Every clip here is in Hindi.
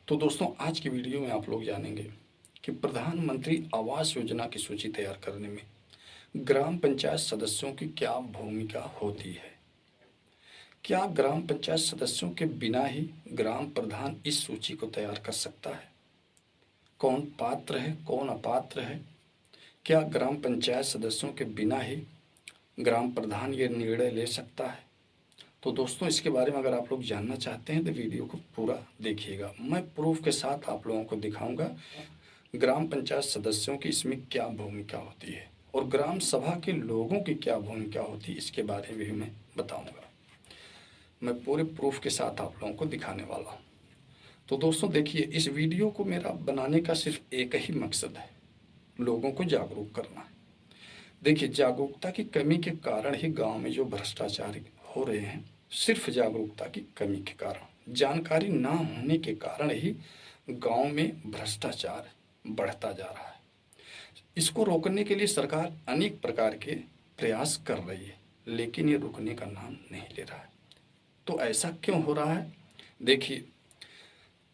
तो दोस्तों आज की वीडियो में आप लोग जानेंगे कि प्रधानमंत्री आवास योजना की सूची तैयार करने में ग्राम पंचायत सदस्यों की क्या भूमिका होती है। क्या ग्राम पंचायत सदस्यों के बिना ही ग्राम प्रधान इस सूची को तैयार कर सकता है? कौन पात्र है, कौन अपात्र है? क्या ग्राम पंचायत सदस्यों के बिना ही ग्राम प्रधान ये निर्णय ले सकता है? तो दोस्तों इसके बारे में अगर आप लोग जानना चाहते हैं तो वीडियो को पूरा देखिएगा। मैं प्रूफ के साथ आप लोगों को दिखाऊंगा ग्राम पंचायत सदस्यों की इसमें क्या भूमिका होती है और ग्राम सभा के लोगों की क्या भूमिका होती है, इसके बारे में भी मैं बताऊंगा। मैं पूरे प्रूफ के साथ आप लोगों को दिखाने वाला हूँ। तो दोस्तों देखिए, इस वीडियो को मेरा बनाने का सिर्फ एक ही मकसद है, लोगों को जागरूक करना है। देखिए, जागरूकता की कमी के कारण ही गांव में जो भ्रष्टाचार हो रहे हैं, सिर्फ जागरूकता की कमी के कारण, जानकारी ना होने के कारण ही गांव में भ्रष्टाचार बढ़ता जा रहा है। इसको रोकने के लिए सरकार अनेक प्रकार के प्रयास कर रही है, लेकिन ये रुकने का नाम नहीं ले रहा है। तो ऐसा क्यों हो रहा है? देखिए,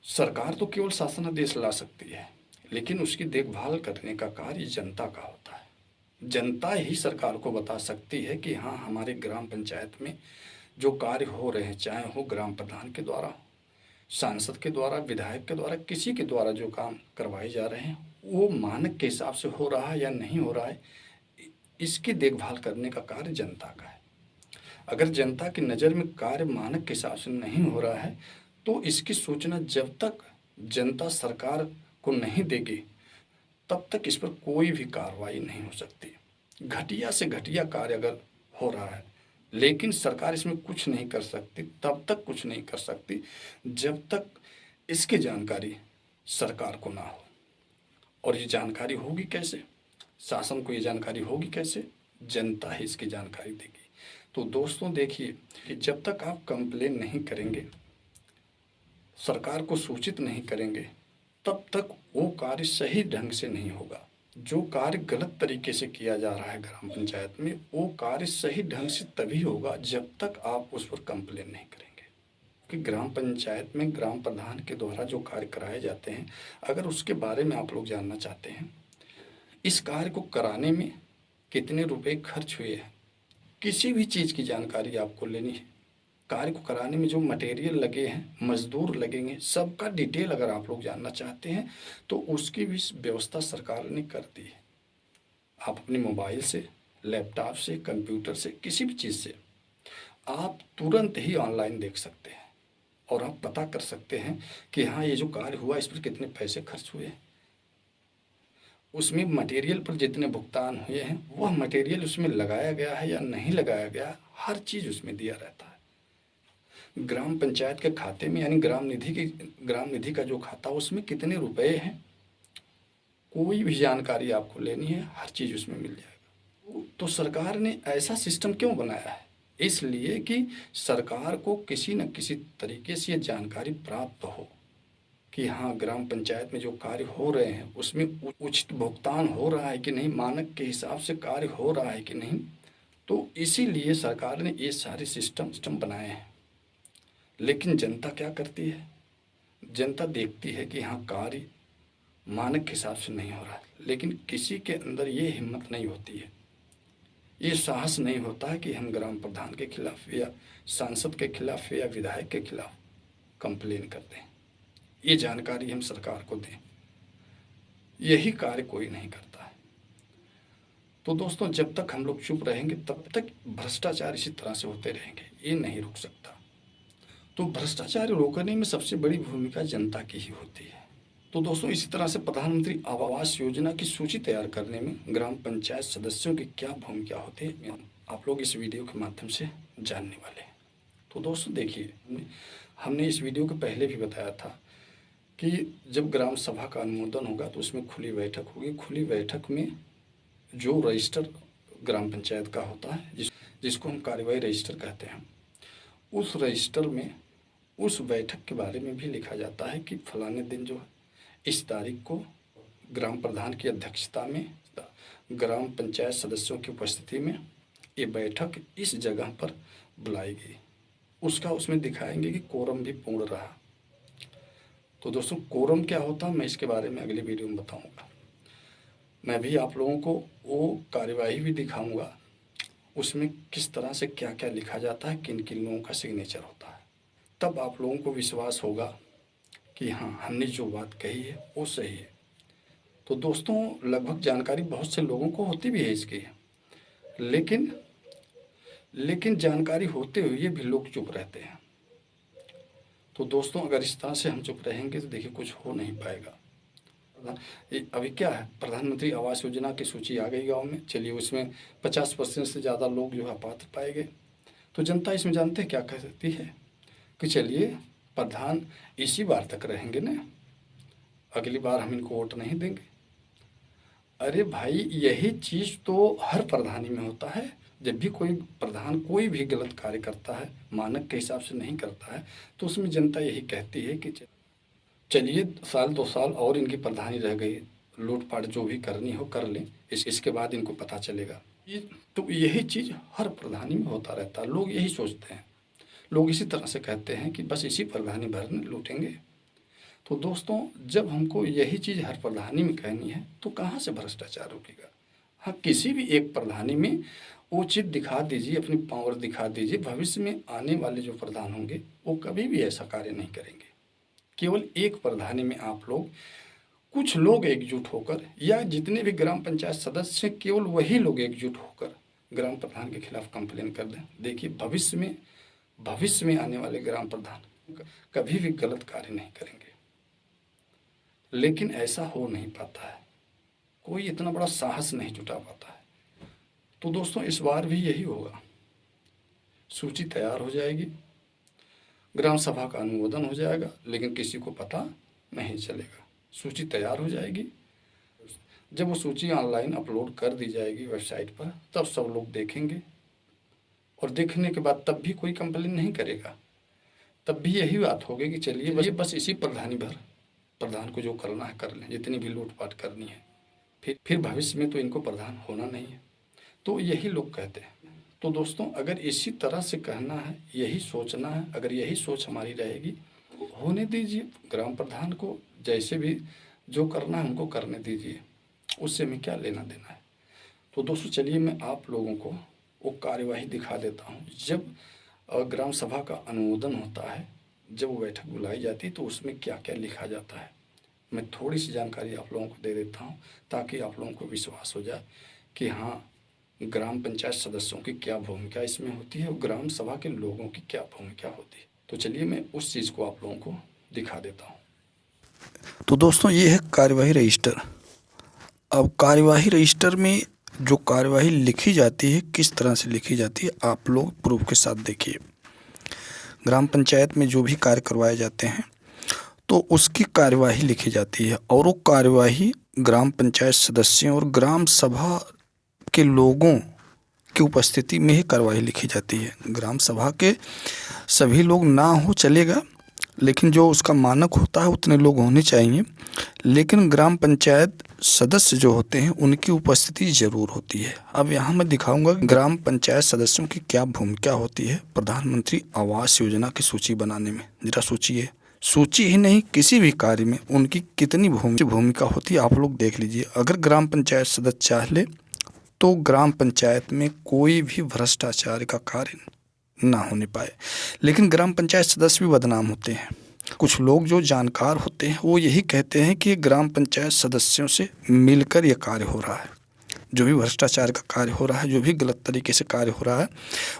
सरकार तो केवल शासनादेश ला सकती है, लेकिन उसकी देखभाल करने का कार्य जनता का होता है। जनता ही सरकार को बता सकती है कि हाँ, हमारे ग्राम पंचायत में जो कार्य हो रहे हैं, चाहे वो ग्राम प्रधान के द्वारा, सांसद के द्वारा, विधायक के द्वारा, किसी के द्वारा जो काम करवाए जा रहे हैं, वो मानक के हिसाब से हो रहा है या नहीं हो रहा है, इसकी देखभाल करने का कार्य जनता का है। अगर जनता की नज़र में कार्य मानक के हिसाब से नहीं हो रहा है तो इसकी सूचना जब तक जनता सरकार को नहीं देगी तब तक इस पर कोई भी कार्रवाई नहीं हो सकती। घटिया से घटिया कार्य अगर हो रहा है लेकिन सरकार इसमें कुछ नहीं कर सकती, तब तक कुछ नहीं कर सकती जब तक इसकी जानकारी सरकार को ना हो। और ये जानकारी होगी कैसे? शासन को ये जानकारी होगी कैसे? जनता ही इसकी जानकारी देगी। तो दोस्तों देखिए कि जब तक आप कंप्लेन नहीं करेंगे, सरकार को सूचित नहीं करेंगे, तब तक वो कार्य सही ढंग से नहीं होगा। जो कार्य गलत तरीके से किया जा रहा है ग्राम पंचायत में, वो कार्य सही ढंग से तभी होगा जब तक आप उस पर कंप्लेन नहीं करेंगे। कि ग्राम पंचायत में ग्राम प्रधान के द्वारा जो कार्य कराए जाते हैं, अगर उसके बारे में आप लोग जानना चाहते हैं, इस कार्य को कराने में कितने रुपए खर्च हुए हैं, किसी भी चीज़ की जानकारी आपको लेनी है, कार्य को कराने में जो मटेरियल लगे हैं, मजदूर लगेंगे, सबका डिटेल अगर आप लोग जानना चाहते हैं तो उसकी भी व्यवस्था सरकार ने कर दी है। आप अपने मोबाइल से, लैपटॉप से, कंप्यूटर से, किसी भी चीज़ से आप तुरंत ही ऑनलाइन देख सकते हैं और आप पता कर सकते हैं कि हाँ, ये जो कार्य हुआ इस पर कितने पैसे खर्च हुए हैं, उसमें मटेरियल पर जितने भुगतान हुए हैं वह मटेरियल उसमें लगाया गया है या नहीं लगाया गया, हर चीज़ उसमें दिया रहता है। ग्राम पंचायत के खाते में यानी ग्राम निधि का जो खाता उसमें कितने रुपए हैं, कोई भी जानकारी आपको लेनी है, हर चीज़ उसमें मिल जाएगा। तो सरकार ने ऐसा सिस्टम क्यों बनाया है? इसलिए कि सरकार को किसी न किसी तरीके से ये जानकारी प्राप्त हो कि हाँ, ग्राम पंचायत में जो कार्य हो रहे हैं उसमें उचित भुगतान हो रहा है कि नहीं, मानक के हिसाब से कार्य हो रहा है कि नहीं। तो इसीलिए सरकार ने ये सारे सिस्टम बनाए हैं। लेकिन जनता क्या करती है? जनता देखती है कि हाँ, कार्य मानक के हिसाब से नहीं हो रहा है, लेकिन किसी के अंदर ये हिम्मत नहीं होती है, ये साहस नहीं होता है कि हम ग्राम प्रधान के खिलाफ या सांसद के खिलाफ या विधायक के खिलाफ कंप्लेन कर दें, ये जानकारी हम सरकार को दें। यही कार्य कोई नहीं करता है। तो दोस्तों, जब तक हम लोग चुप रहेंगे तब तक भ्रष्टाचार इसी तरह से होते रहेंगे, ये नहीं रुक सकता। तो भ्रष्टाचार रोकने में सबसे बड़ी भूमिका जनता की ही होती है। तो दोस्तों, इसी तरह से प्रधानमंत्री आवास योजना की सूची तैयार करने में ग्राम पंचायत सदस्यों की क्या भूमिका होती है, आप लोग इस वीडियो के माध्यम से जानने वाले हैं। तो दोस्तों देखिए, हमने इस वीडियो के पहले भी बताया था कि जब ग्राम सभा का अनुमोदन होगा तो उसमें खुली बैठक होगी। खुली बैठक में जो रजिस्टर ग्राम पंचायत का होता है, जिसको हम कार्यवाही रजिस्टर कहते हैं, उस रजिस्टर में उस बैठक के बारे में भी लिखा जाता है कि फलाने दिन जो इस तारीख को ग्राम प्रधान की अध्यक्षता में ग्राम पंचायत सदस्यों की उपस्थिति में ये बैठक इस जगह पर बुलाई गई। उसका उसमें दिखाएंगे कि कोरम भी पूर्ण रहा। तो दोस्तों कोरम क्या होता है मैं इसके बारे में अगली वीडियो में बताऊंगा। मैं भी आप लोगों को वो कार्यवाही भी दिखाऊंगा, उसमें किस तरह से क्या क्या लिखा जाता है, किन किन लोगों का सिग्नेचर होता है। तब आप लोगों को विश्वास होगा कि हाँ हमने जो बात कही है वो सही है। तो दोस्तों लगभग जानकारी बहुत से लोगों को होती भी है इसकी, लेकिन जानकारी होते हुए भी लोग चुप रहते हैं। तो दोस्तों अगर इस तरह से हम चुप रहेंगे तो देखिए कुछ हो नहीं पाएगा। अभी क्या है, प्रधानमंत्री आवास योजना की सूची आ गई गांव में, चलिए उसमें 50% से ज़्यादा लोग जो है पात्र पाए गए। तो जनता इसमें जानते हैं क्या कहती है कि चलिए प्रधान इसी बार तक रहेंगे ना, अगली बार हम इनको वोट नहीं देंगे। अरे भाई यही चीज़ तो हर प्रधानी में होता है। जब भी कोई प्रधान कोई भी गलत कार्य करता है, मानक के हिसाब से नहीं करता है, तो उसमें जनता यही कहती है कि चलिए साल 2 साल और इनकी प्रधानी रह गई, लूटपाट जो भी करनी हो कर लें, इसके बाद इनको पता चलेगा। तो यही चीज़ हर प्रधानी में होता रहता है। लोग यही सोचते हैं, लोग इसी तरह से कहते हैं कि बस इसी प्रधानी भर में लूटेंगे। तो दोस्तों जब हमको यही चीज़ हर प्रधानी में कहनी है तो कहाँ से भ्रष्टाचार रुकेगा। हाँ किसी भी एक प्रधानी में वो चीज़ दिखा दीजिए, अपनी पावर दिखा दीजिए, भविष्य में आने वाले जो प्रधान होंगे वो कभी भी ऐसा कार्य नहीं करेंगे। केवल एक प्रधानी में आप लोग कुछ लोग एकजुट होकर, या जितने भी ग्राम पंचायत सदस्य हैं केवल वही लोग एकजुट होकर ग्राम प्रधान के खिलाफ कंप्लेन कर दें। देखिए भविष्य में आने वाले ग्राम प्रधान कभी भी गलत कार्य नहीं करेंगे। लेकिन ऐसा हो नहीं पाता है, कोई इतना बड़ा साहस नहीं जुटा पाता है। तो दोस्तों इस बार भी यही होगा, सूची तैयार हो जाएगी, ग्राम सभा का अनुमोदन हो जाएगा, लेकिन किसी को पता नहीं चलेगा। सूची तैयार हो जाएगी, जब वो सूची ऑनलाइन अपलोड कर दी जाएगी वेबसाइट पर, तब सब लोग देखेंगे, और देखने के बाद तब भी कोई कंप्लेन नहीं करेगा। तब भी यही बात होगी कि चलिए बस इसी प्रधान को जो करना है कर लें, जितनी भी लूटपाट करनी है, फिर भविष्य में तो इनको प्रधान होना नहीं है। तो यही लोग कहते हैं। तो दोस्तों अगर इसी तरह से कहना है, यही सोचना है, अगर यही सोच हमारी रहेगी, होने दीजिए ग्राम प्रधान को, जैसे भी जो करना है उनको करने दीजिए, उससे हमें क्या लेना देना है। तो दोस्तों चलिए मैं आप लोगों को वो कार्यवाही दिखा देता हूँ। जब ग्राम सभा का अनुमोदन होता है, जब वो बैठक बुलाई जाती है, तो उसमें क्या क्या लिखा जाता है, मैं थोड़ी सी जानकारी आप लोगों को दे देता हूँ, ताकि आप लोगों को विश्वास हो जाए कि हाँ ग्राम पंचायत सदस्यों की क्या भूमिका इसमें होती है और ग्राम सभा के लोगों की क्या भूमिका होती है। तो चलिए मैं उस चीज़ को आप लोगों को दिखा देता हूँ। तो दोस्तों ये है कार्यवाही रजिस्टर। अब कार्यवाही रजिस्टर में जो कार्यवाही लिखी जाती है, किस तरह से लिखी जाती है, आप लोग प्रूफ के साथ देखिए। ग्राम पंचायत में जो भी कार्य करवाए जाते हैं तो उसकी कार्यवाही लिखी जाती है, और वो कार्यवाही ग्राम पंचायत सदस्यों और ग्राम सभा के लोगों की उपस्थिति में ही कार्यवाही लिखी जाती है। ग्राम सभा के सभी लोग ना हो चलेगा, लेकिन जो उसका मानक होता है उतने लोग होने चाहिए। लेकिन ग्राम पंचायत सदस्य जो होते हैं उनकी उपस्थिति ज़रूर होती है। अब यहाँ मैं दिखाऊंगा ग्राम पंचायत सदस्यों की क्या भूमिका होती है प्रधानमंत्री आवास योजना की सूची बनाने में। जरा सोचिए, सूची ही नहीं किसी भी कार्य में उनकी कितनी भूमिका होती है, आप लोग देख लीजिए। अगर ग्राम पंचायत सदस्य चाह ले तो ग्राम पंचायत में कोई भी भ्रष्टाचार का कार्य ना होने पाए, लेकिन ग्राम पंचायत सदस्य भी बदनाम होते हैं। कुछ लोग जो जानकार होते हैं वो यही कहते हैं कि ग्राम पंचायत सदस्यों से मिलकर ये कार्य हो रहा है। जो भी भ्रष्टाचार का कार्य हो रहा है, जो भी गलत तरीके से कार्य हो रहा है,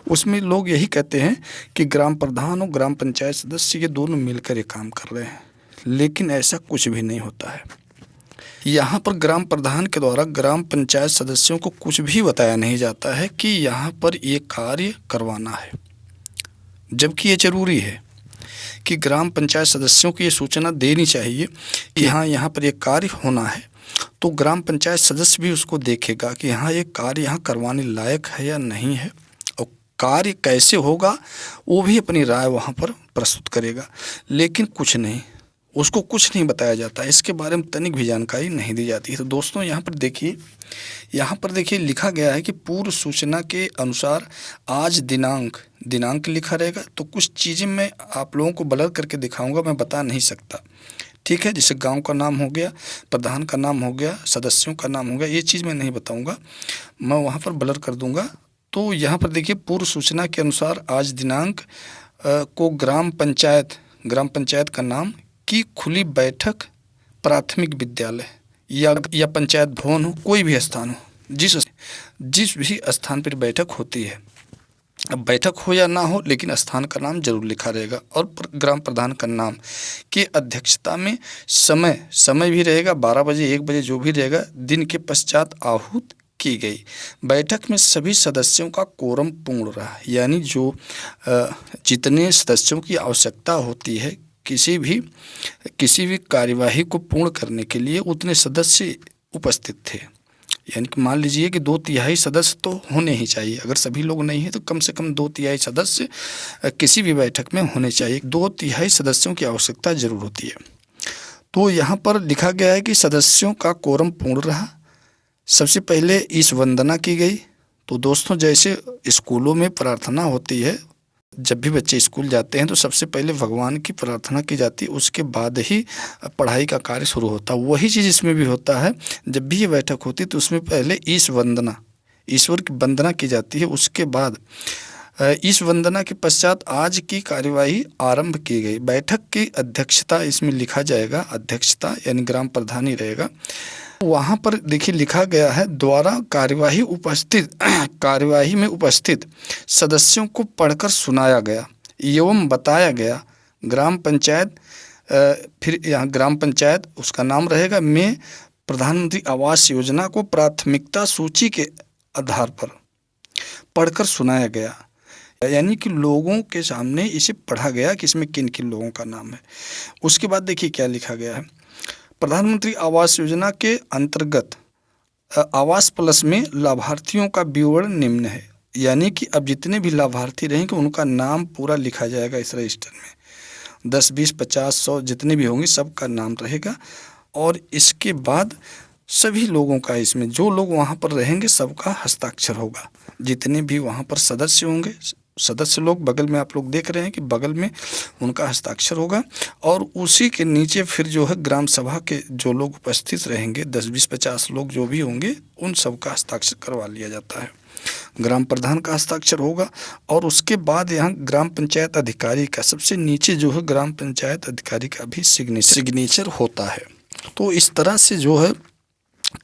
उसमें लोग यही कहते हैं कि ग्राम प्रधान और ग्राम पंचायत सदस्य ये दोनों मिलकर ये काम कर रहे हैं। लेकिन ऐसा कुछ भी नहीं होता है। यहाँ पर ग्राम प्रधान के द्वारा ग्राम पंचायत सदस्यों को कुछ भी बताया नहीं जाता है कि यहाँ पर ये कार्य करवाना है, जबकि ये जरूरी है कि ग्राम पंचायत सदस्यों को ये सूचना देनी चाहिए कि हाँ यहाँ पर एक कार्य होना है। तो ग्राम पंचायत सदस्य भी उसको देखेगा कि हाँ ये कार्य यहाँ करवाने लायक है या नहीं है, और कार्य कैसे होगा वो भी अपनी राय वहाँ पर प्रस्तुत करेगा। लेकिन कुछ नहीं, उसको कुछ नहीं बताया जाता, इसके बारे में तनिक भी जानकारी नहीं दी जाती है। तो दोस्तों यहाँ पर देखिए लिखा गया है कि पूर्व सूचना के अनुसार आज दिनांक लिखा रहेगा। तो कुछ चीज़ें मैं आप लोगों को ब्लर करके दिखाऊंगा, मैं बता नहीं सकता। ठीक है। जैसे गांव का नाम हो गया, प्रधान का नाम हो गया, सदस्यों का नाम हो गया, ये चीज़ मैं नहीं बताऊंगा, मैं वहाँ पर ब्लर कर दूंगा। तो यहाँ पर देखिए, पूर्व सूचना के अनुसार आज दिनांक को ग्राम पंचायत का नाम की खुली बैठक, प्राथमिक विद्यालय या पंचायत भवन हो, कोई भी स्थान हो, जिस भी स्थान पर बैठक होती है, अब बैठक हो या ना हो, लेकिन स्थान का नाम जरूर लिखा रहेगा। और ग्राम प्रधान का नाम की अध्यक्षता में समय भी रहेगा, 12 बजे 1 बजे जो भी रहेगा, दिन के पश्चात आहूत की गई। बैठक में सभी सदस्यों का कोरम पूर्ण रहा, यानी जो जितने सदस्यों की आवश्यकता होती है किसी भी कार्यवाही को पूर्ण करने के लिए, उतने सदस्य उपस्थित थे। यानी कि मान लीजिए कि 2/3 सदस्य तो होने ही चाहिए, अगर सभी लोग नहीं हैं तो कम से कम 2/3 सदस्य किसी भी बैठक में होने चाहिए। 2/3 सदस्यों की आवश्यकता जरूर होती है। तो यहाँ पर लिखा गया है कि सदस्यों का कोरम पूर्ण रहा। सबसे पहले ईश वंदना की गई। तो दोस्तों, जैसे स्कूलों में प्रार्थना होती है, जब भी बच्चे स्कूल जाते हैं तो सबसे पहले भगवान की प्रार्थना की जाती है, उसके बाद ही पढ़ाई का कार्य शुरू होता है। वही चीज़ इसमें भी होता है। जब भी ये बैठक होती है तो उसमें पहले ईश वंदना, ईश्वर की वंदना की जाती है। उसके बाद ईश वंदना के पश्चात आज की कार्यवाही आरंभ की गई। बैठक की अध्यक्षता इसमें लिखा जाएगा, अध्यक्षता यानी ग्राम प्रधान ही रहेगा। वहाँ पर देखिए लिखा गया है, द्वारा कार्यवाही में उपस्थित सदस्यों को पढ़कर सुनाया गया एवं बताया गया ग्राम पंचायत, फिर यहाँ ग्राम पंचायत उसका नाम रहेगा, में प्रधानमंत्री आवास योजना को प्राथमिकता सूची के आधार पर पढ़कर सुनाया गया। यानी कि लोगों के सामने इसे पढ़ा गया कि इसमें किन किन लोगों का नाम है। उसके बाद देखिए क्या लिखा गया है, प्रधानमंत्री आवास योजना के अंतर्गत आवास प्लस में लाभार्थियों का विवरण निम्न है। यानी कि अब जितने भी लाभार्थी रहेंगे उनका नाम पूरा लिखा जाएगा इस रजिस्टर में। 10, 20, 50, 100 जितने भी होंगे सबका नाम रहेगा। और इसके बाद सभी लोगों का, इसमें जो लोग वहाँ पर रहेंगे सबका हस्ताक्षर होगा। जितने भी वहाँ पर सदस्य होंगे, सदस्य लोग बगल में आप लोग देख रहे हैं कि बगल में उनका हस्ताक्षर होगा। और उसी के नीचे फिर जो है ग्राम सभा के जो लोग उपस्थित रहेंगे, 10, 20, 50 लोग जो भी होंगे, उन सब का हस्ताक्षर करवा लिया जाता है। ग्राम प्रधान का हस्ताक्षर होगा। और उसके बाद यहाँ ग्राम पंचायत अधिकारी का, सबसे नीचे जो है ग्राम पंचायत अधिकारी का भी सिग्नेचर होता है। तो इस तरह से जो है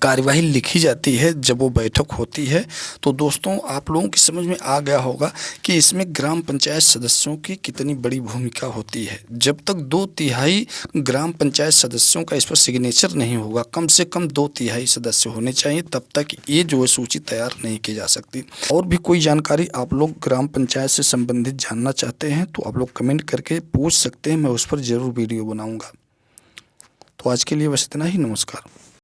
कार्यवाही लिखी जाती है जब वो बैठक होती है। तो दोस्तों, आप लोगों की समझ में आ गया होगा कि इसमें ग्राम पंचायत सदस्यों की कितनी बड़ी भूमिका होती है। जब तक 2/3 ग्राम पंचायत सदस्यों का इस पर सिग्नेचर नहीं होगा, कम से कम 2/3 सदस्य होने चाहिए, तब तक ये जो है सूची तैयार नहीं की जा सकती। और भी कोई जानकारी आप लोग ग्राम पंचायत से संबंधित जानना चाहते हैं तो आप लोग कमेंट करके पूछ सकते हैं, मैं उस पर ज़रूर वीडियो बनाऊँगा। तो आज के लिए बस इतना ही। नमस्कार।